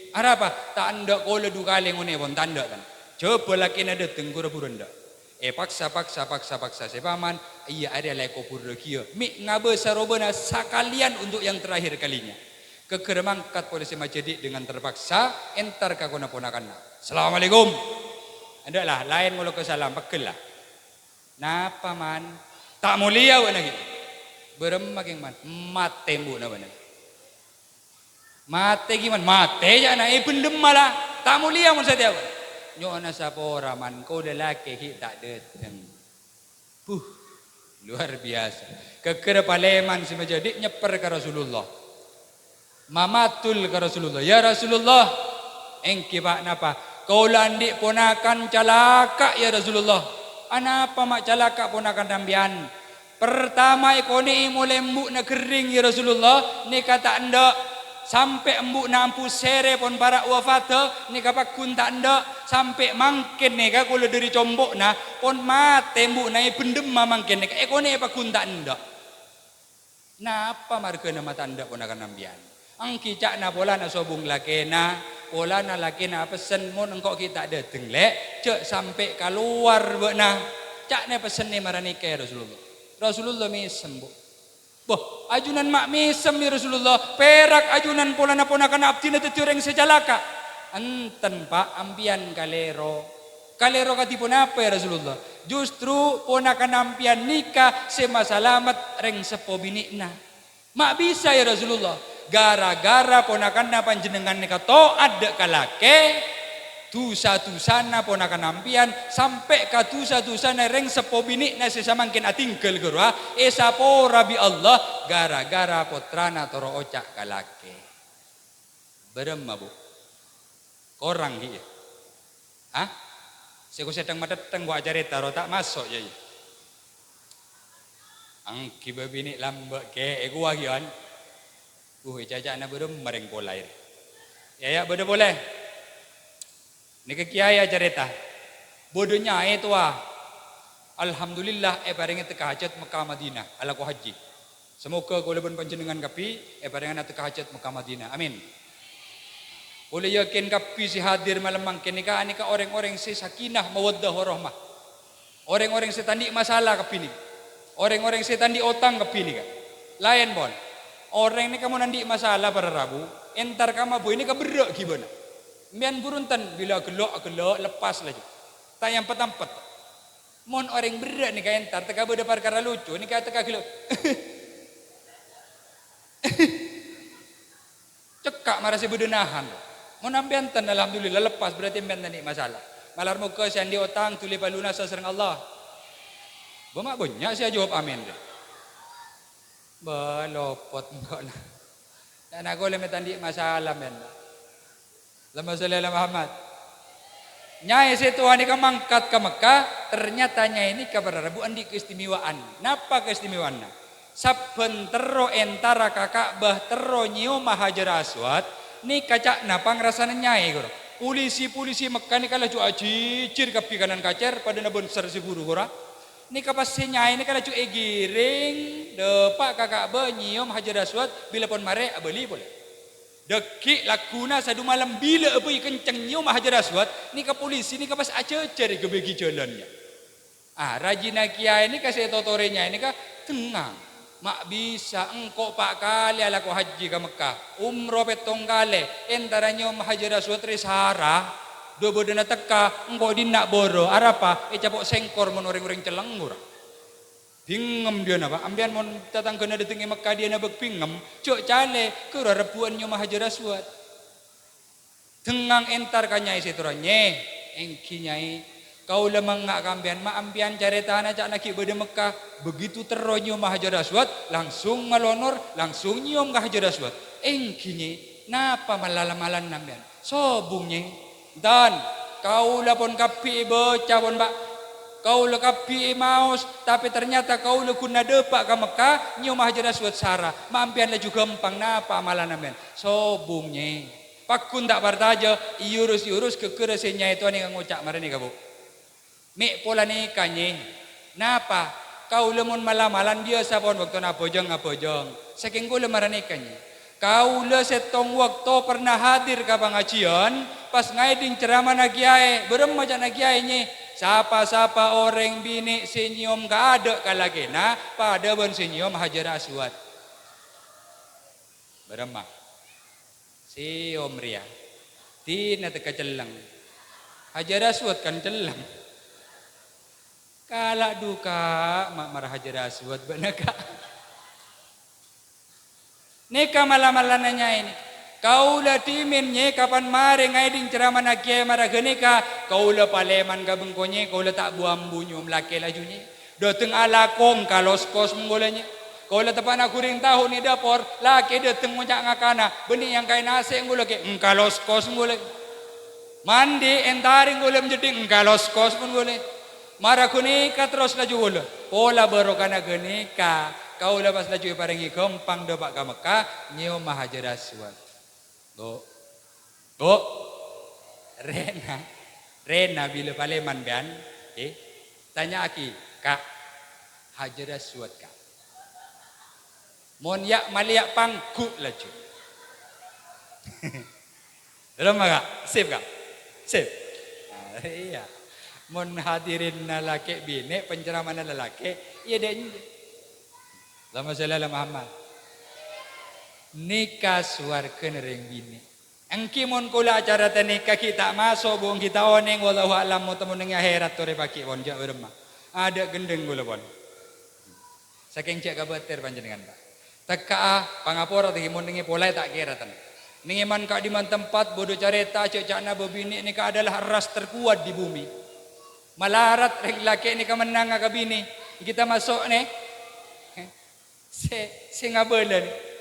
Apa? Tanda kola dukale ngone pon tanda kan. Coba lakena dateng gura burunda. Paksa sepaman iya ada lai kopur kia. Mi ngabe sarobana sakalian untuk yang terakhir kalinya. Kekeremangkat polisi majedi dengan terpaksa entar kakona ponakan. Assalamualaikum. Andaklah lain mulut kesalam pekel lah. Napa man? Tak mulia wana gitu. Berem making man. Mate mbu na mana? Mate gimana? Mate ya na pendem malah. Tak mulia mun saya tahu. Nyo na sa pora man ko lelaki kita dateng. Luar biasa. Keker paleman si majadi nyeper ke Rasulullah. Mamatul ke Rasulullah. Ya Rasulullah. Engki pak napa? Kau landik ponakan calaka ya Rasulullah. Anapa mak calaka ponakan tambian? Pertama ikoni mulai embuk na kering ya Rasulullah. Ni kata anda sampai embuk na ampu sere pon para wafata. Ni kapak kun tak anda sampai mangkin ni kak kalau dari combok na pon mate embuk na pendem mangkin ni kak ikoni apa kun tak anda. Napa marga nama tanda ponakan tambian? Angki cak na pola na sobung lakena. Pola na laki na pesen mon engkau kita dateng lek cek sampai keluar bekna cak na pesen ni marani ke Rasulullah. Rasulullah misem bu. Boh ajunan mak misem ya Rasulullah. Perak ajunan pola na ponakan abdi na tetureng sejalaka. Enten pak ampian kalero. Kalero katipun apa ya Rasulullah? Justru ponakan ampian nikah semasalamat reng sepo binikna. Mak bisa ya Rasulullah. Gara-gara ponakan panjenengan nikah toat dek kalake tusa-tusana ponakan ampian sampai ka tusa-tusana reng sepo binik na sesamangkin atingkel gerwa esapo rabi Allah gara-gara potrana toro ocak kalake. Berem bu korang dia. Hah? Saya sedang madateng gua ajari taro tak masuk ya. Angki babini lambak ke gua gian. Jajak na belum mereng polai. Ya bodoh boleh. Ni ke kiai cerita. Bodohnya itu alhamdulillah paringan teka hajat Mekah Madinah ala ko haji. Semoga goleben panjenengan kapi paringan teka hajat Mekah Madinah. Amin. Boleh yakin kapi si hadir malam mangkin nikah anika orang-orang si sakinah mawaddah warahmah. Orang-orang si tandi masalah kapi ni. Orang-orang si tandi otang kapi ni. Lain bon. Orang ini kamu nanti masalah pada Rabu, entar kamu bu ini keberak gimana? Mian buruntan bila gelok lepas lagi. Tak yang petampet. Mon orang berat nih kayak entar teka beda perkara lucu, ini kayak teka gelok. Cekak marah si budenahan. Mon ambian tan alhamdulillah lepas berarti ambian tadi masalah. Malar muka sandi otang tuli paluna sasreng Allah. Bamak banyak saya jawab amin deh. Lopot enggak lah. Dan aku lagi tandi masalah men. Lama sallallahu Muhammad. Nyai setuan ni mangkat ke Mekah, ternyata nyai ini kabar bukan di keistimewaan. Napa keistimewaannya? Saben tero entara kakak bah tero nyium Hajar Aswad, ni kacak napang rasanya nyai goro. Polisi Mekah ni kalau cua cicir kapi kanan kacer pada nabon sersi buru gora. Ni kapas nyai ni kalau cua giring depak kakak bah nyium Hajar Aswad bila pun mare beli boleh. Dekik lakuna sadu malam bila apa kenceng nyium Hajar Aswad ni ke polisi ni ke pas acer ke bagi jalannya. Rajina kiai ni kasih totorenya ini ka tenang. Mak bisa engkau pak kali ala ko haji ke Mekah. Umroh petong kali entara nyium Hajar Aswad risara do bodena teka engkau dinak boro arapa capok sengkor menoreng-oreng celengur. Pingem dia napa ambian mon datang kena datangi Mekah dia nabek pingem cok cale ke rebuan nyomo Hajar Aswad tengang entar kanyai seturanye engki nyai kau lemang ngak kambian ma ambian carita anak nak bade Mekah begitu terro nyomo Hajar Aswad langsung ngalonor langsung nyium ke Hajar Aswad engki nyai napa malala-malan nambian sobungnya dan kau lapon kapi bocah pon pak kau lekapi maus, tapi ternyata kau lekuna depak ke Mekah, nyium Hajar Aswad sara. Mampian lah juga empang napa amalan amen. Sobungnya. Pakun tak partaja, iurus kekerasinya itu ani ngucak marani kabu. Mek pola nikahnya. Napa? Kau lemon malam-malam biasa pun waktu napojong. Saking kau lemaran nikahnya. Kau le setong waktu pernah hadir ke pengajian, pas ngaiding ceramah nagiae, beremajak nagiae Sapa-sapa orang bini senyum gak ada kalagena pada bon senyum Hajar Aswad. Beremah. Si Om Ria. Tina teka celang. Hajar Aswad kan celang. Kalak duka mak marah Hajar Aswad benaka. Neka malam-malamnya ini. Kau la timinnya kapan mare ngaiding ceramah nakia marah genika kau la paleman gabengkonye kau la tak buam bunyum laki lajunya dateng alakong kalos kos menggolanya kau la tepan aku ring tahu ni dapor laki dateng ngucak ngakana benih yang kain nasi nggola ke kalos kos menggolanya mandi entaring gola menjadi kalos kos menggolanya marah genika terus laju gola pola barokana genika kau la pas laju paringi gampang dapat ke Mekah nyium Hajar Aswad. Go, Rena bila paleman bian, tanya aki, kak, Hajar Aswad kak, mon yak maliak pangku laju, dalam kak, sip kak, sip, iya, mon hadirin lelaki bini penceraman lelaki, iya deh, lama sallallahu Muhammad. Nikah suarkan ring bini. Engki mon kula acara nikah kita masuk buang kita oneng wallahu alam mau temu nang akhirat tore paki pon jak beremah. Ada gendeng kula pon. Saking cek kabater panjenengan Pak. Teka pangapora teh mon ningi polai tak kira tan. Ningi man ka di man tempat bodoh careta cek cakna bebini nikah adalah ras terkuat di bumi. Malarat ring laki nikah menang ka bini. Kita masuk nih. Se ngabelan.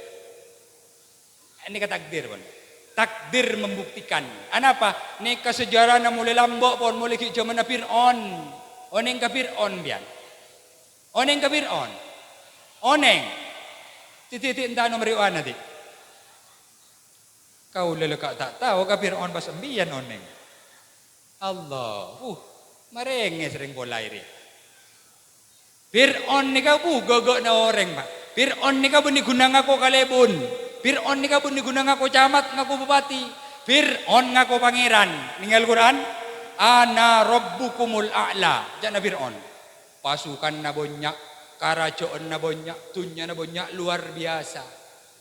Ini kata takdir pun. Takdir membuktikan. Anapa? Nikah sejarah na mulai lambok pun mulai ke zaman Fir'aun. Oneng ke Fir'aun bian. Oneng ke Fir'aun. Oneng. Titik entah nomor iwan nanti. Kau lelekak tak tahu ke Fir'aun pas embian oneng. Allah. Marenge sering bola iri. Fir'aun ni kau gogok na orang pak. Fir'aun ni kau benih gunang aku kalebun. Fir'aun ni kabun diguna ngako camat ngako bupati. Fir'aun ngako pangeran. Ninggal Quran. Ana rabbukumul a'la. Jana Fir'aun. Pasukan na banyak. Kerajaan na banyak. Dunia na banyak. Luar biasa.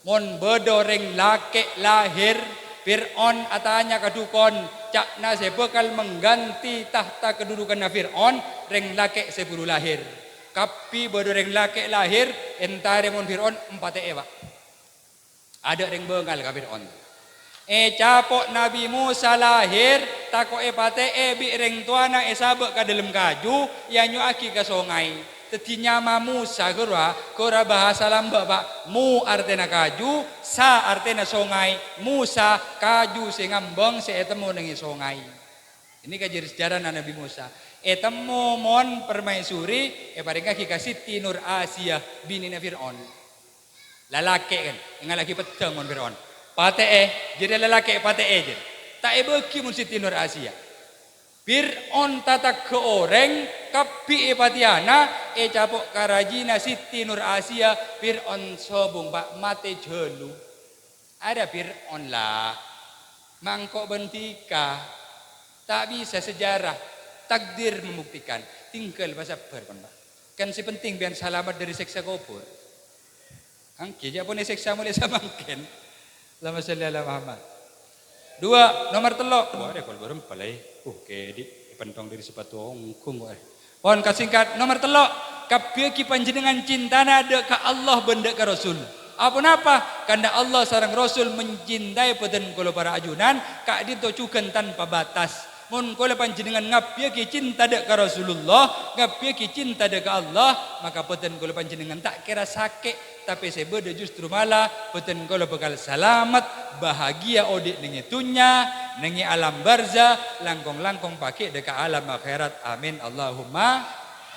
Mon bedoreng laki lahir. Fir'aun atanya kadukon. Cakna saya bakal mengganti tahta kedudukan na Fir'aun. Reng laki sebelum lahir. Kapi bedoreng laki lahir. Entare mon Fir'aun 4 ewa. Ada ring bengal ka Fir'aun. Capok Nabi Musa lahir tako pate bi ring tuana sabek ka dalam kaju ya nyuaki ka sungai. Tetinya ma Musa kora bahasa lamba pak. Mu artinya kaju, sa artinya songai. Musa kaju ngambang etemu nengi songai. Ini kajian sejarah Nabi Musa. Etemu mon permaisuri paringka kika Siti Nur Asia binina Fir'aun. Lalaki kan, ingat lagi petang mon Fir'aun. Jadi lalaki je. Tak beki mun Siti Nur Asia. Fir'aun tata ke orang kapi patiana capok karajina Siti Nur Asia Fir'aun sobung pak mate jelu. Ada Fir'aun lah. Mangkok bentika. Tak bisa sejarah. Takdir membuktikan. Tinggal bersabar pak. Kan si penting biar selamat dari siksa kubur. Angki aja pun siksa mulai sama mungkin. Lama salli ala Muhammad. 2 nomor telok. Wah ada kalau bareng palai. Di pentong dari sepatu ongkung. Pon kasingkat nomor telok. Kabeh ki panjenengan cintana ada ka Allah benda ka Rasul. Apa? Karena Allah sareng Rasul mencintai peden kula para ajunan kak ditocukan tanpa batas. Mun kula panjenengan ngabeh ki cinta dek ka Rasulullah, ngabeh ki cinta dek ka Allah, maka peden kula panjenengan tak kira sakit, tapi sebeda justru malah peden kula bakal selamat, bahagia odik nengi tunya, nengi alam barza, langkong-langkong pakai dek ka alam akhirat. Amin Allahumma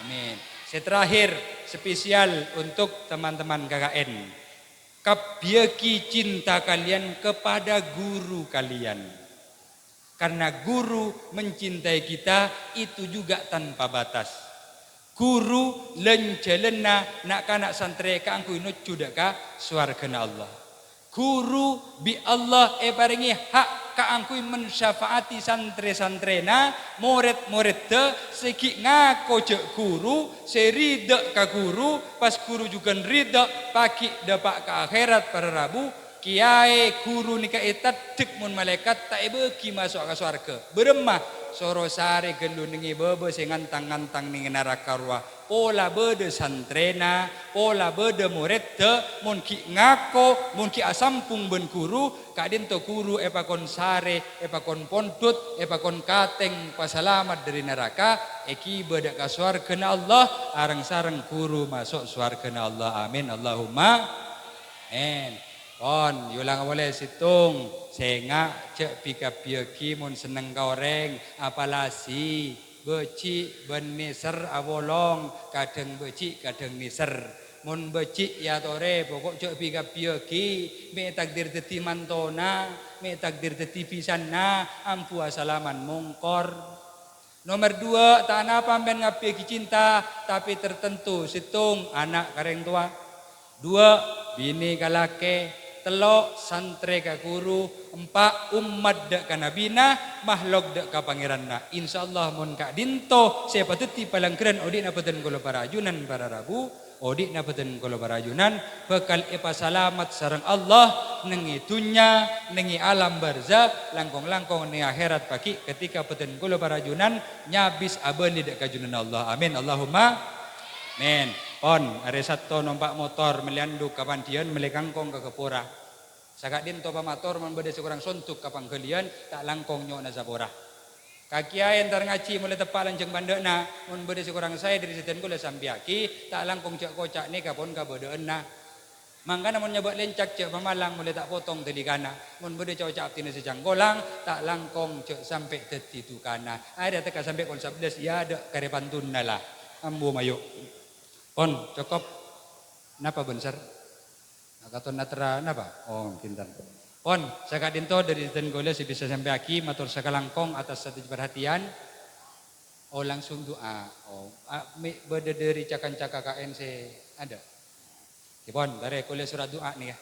amin. Terakhir spesial untuk teman-teman KKN. Kabiaki cinta kalian kepada guru kalian. Karena guru mencintai kita itu juga tanpa batas. Guru lencelena nak kanak santri ka angku nuju deka swargana Allah. Guru bi Allah paringi hak ka angku mensyafaati santri-santrena, murid-murid te segi ngako jek guru, serida ka guru, pas guru juga rida pagi dapat ke akhirat pada Rabu. Kiai guru nika etadik mun malaikat tak beki masuk ke surga. Beremah soro sare gelu ningi bebe sing ngantang-ngantang ningi neraka ruah. Pola bede santrena, pola bede murid te mun ki ngako, mun ki asampung ben guru, kadin to guru kon sare, kon pondut, kon kateng pasalamat dari neraka, eki bede ka surga Allah, arang sareng guru masuk surga Allah. Amin Allahumma amin. Kon yulang boleh situng senga cek pika piaki mun seneng goreng apalasi beci ben niser abolong kadang beci kadang niser mun beci ya tore pokok cek pika piaki me takdir deti mantona me takdir deti pisanna ampu asalaman mungkor. Nomor 2 tak napa ben ngapi cinta tapi tertentu situng anak kareng tua. 2 bini kalake. 3 santre ka guru, 4 umat dek ka nabina, makhluk dek ka pangeranna. Insyaallah mun kak dinto siapa teti palangkeren odik na peten kula para ajunan para Rabu, odik na peten kula para ajunan bakal selamat sareng Allah nengi dunya, nengi alam barza, langkong-langkong nengi akhirat pagi ketika peten kula para ajunan nyabis abeni dek kajunan Allah. Amin Allahumma amin. Pon, ada satu numpak motor melianduk kapan dian melekangkong ke kepura. Sakak din to pamator membeda sekurang sontuk kapang kalian tak langkong nyok na zabora. Kaki ayen tar ngaci mulai tepak lanceng bandana membeda sekurang saya dari seten kula sambiaki tak langkong cek kocak ni kapon ka bedeena. Mangga namun nyebut lencak cek pemalang mulai tak potong telikana. Mun beda cocak tina sejang golang tak langkong cek sampai teti tukana. Ada teka sampai kon 11 ya ada kare pantun lah. Ambu mayu. On cukup napa benser akaton natra napa oh pintar on saka dinto dari den gole si bisa sampai aki matur sakalangkong atas satu perhatian oh langsung doa oh beda dari cakan-caka KNC ada Kipon dari gole surat doa nih ya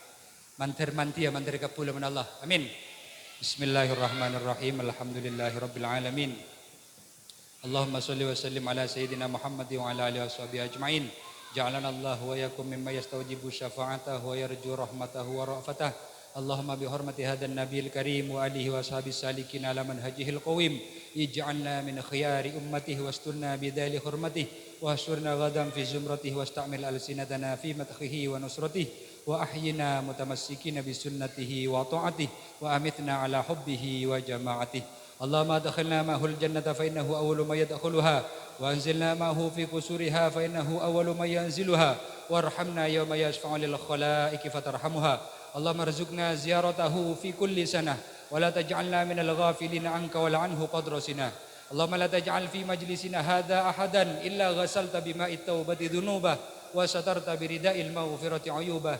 mantir kapula man Allah amin. Bismillahirrahmanirrahim alhamdulillahirabbil alamin. Allahumma salli wa sallim ala sayyidina Muhammad wa ala alihi washabihi ajmain. Ja'alana Allah wa yakum mimma yastawjibu syafa'atahu wa yarju rahmatahu wa ra'fatah. Allahumma bi hurmati hadzal nabiyil karim wa alihi washabihi salikin ala manhajihil qawim. Ij'alna min khiyari ummatihi wasturna bidali hurmatihi wa hasurna ghadan fi zumratihi wasta'mil alsinatana fi madhihi wa nusratihi wa ahyina mutamassikina bi sunnatihi wa ta'atihi wa amitna ala hubbihi wa jama'atihi. اللهم أدخلنا معه الجنة فإنه أول ما يدخلها وأنزلنا معه في قصورها فإنه أول ما ينزلها وارحمنا يوم يشفع للخلائق فترحمها اللهم ارزقنا زيارته في كل سنة ولا تجعلنا من الغافلين عنك ولا عنه قدر سنة اللهم لا تجعل في مجلسنا هذا أحدا إلا غسلت بماء التوبة ذنوبه وسترت برداء المغفرة عيوبه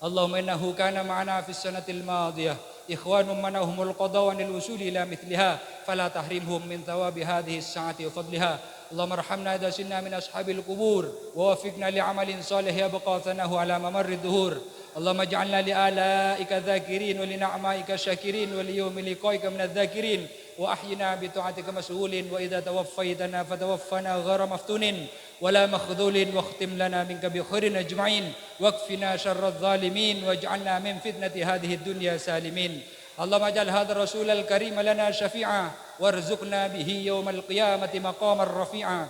اللهم إنه كان معنا في السنة الماضية إخوان منهم القضاء عن الوصول إلى مثلها فلا تحرمهم من ثواب هذه الساعة وفضلها اللهم ارحمنا إذا سنا من أصحاب القبور ووفقنا لعمل صالح يبقى ثناه على ممر الدهور اللهم اجعلنا لآلائك ذاكرين ولنعمائك شاكرين وليوم لقائك من الذاكرين وأحينا بطاعتك مسؤول وإذا توفيتنا فتوفنا غير مفتون ولا مخذول واختم لنا منك بخير أجمعين واكفنا شر الظالمين واجعلنا من فتنة هذه الدنيا سالمين اللهم اجعل هذا الرسول الكريم لنا شفيعا وارزقنا به يوم القيامة مقاما رفيعا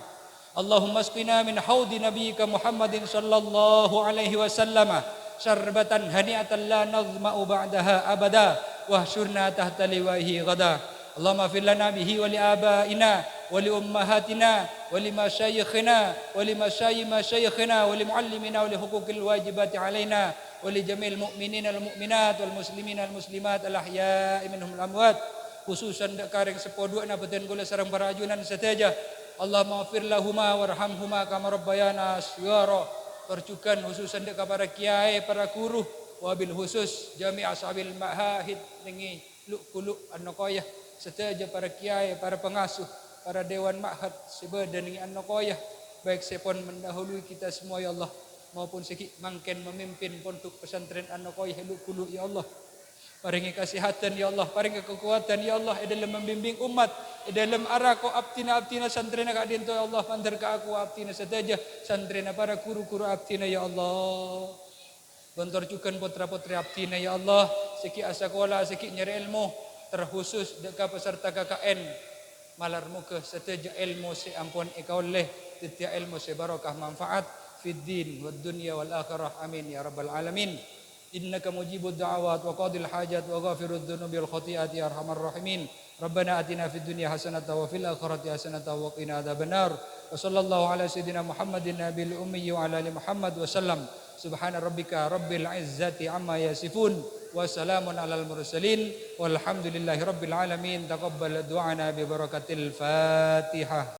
اللهم اسقنا من حوض نبيك محمد صلى الله عليه وسلم شربة هنيئة لا نظمأ بعدها أبدا واحشرنا تحت لوائه غدا اللهم اغفر لنا به ولآبائنا ولأمهاتنا ولمشايخنا ولمشايخنا ولمعلمنا ولحقوق الواجبات علينا ولجميع المؤمنين المؤمنات والmuslimin المسلمات الأحياء منهم الأموات khususan kareng sepodokna beten kula sareng para ajunan seteja Allahumma ighfir lahuma warhamhuma kama rabbayana shighara percukan khususan dekat para kiai para guru wabil khusus jami' ashabil ma'ahid nengi luk-kuluk an-naqayah seteja para kiai para pengasuh para dewan ma'had sebadan dengan an-naqayah baik sepon mendahului kita semua ya Allah maupun segi mangken memimpin pondok pesantren an-naqayah luk-kuluk ya Allah paringi kesehatan ya Allah, paringi kekuatan ya Allah dalam membimbing umat, dalam arah ko abtina santrena ka dinto ya Allah, pandar ka aku abtina sedaja santrena para guru-guru abtina ya Allah. Bantar jukan putra-putri abtina ya Allah, seki asakola, seki nyari ilmu, terkhusus deka peserta KKN malar muka sedaja ilmu si ampun ikau leh, titia ilmu si barakah manfaat fid din wad dunya wal akhirah amin ya rabbal alamin. إنك مجيب الدعوات وقاضي الحاجات وغافر الذنوب والخطيئات يا أرحم الراحمين ربنا آتنا في الدنيا حسنة وفي الآخرة حسنة وقنا عذاب النار وصلى الله على سيدنا محمد النبي الأمي وعلى آل محمد وسلم سبحان ربك رب العزة عما يصفون وسلام على المرسلين والحمد لله رب العالمين تقبل دعانا ببركة الفاتحة.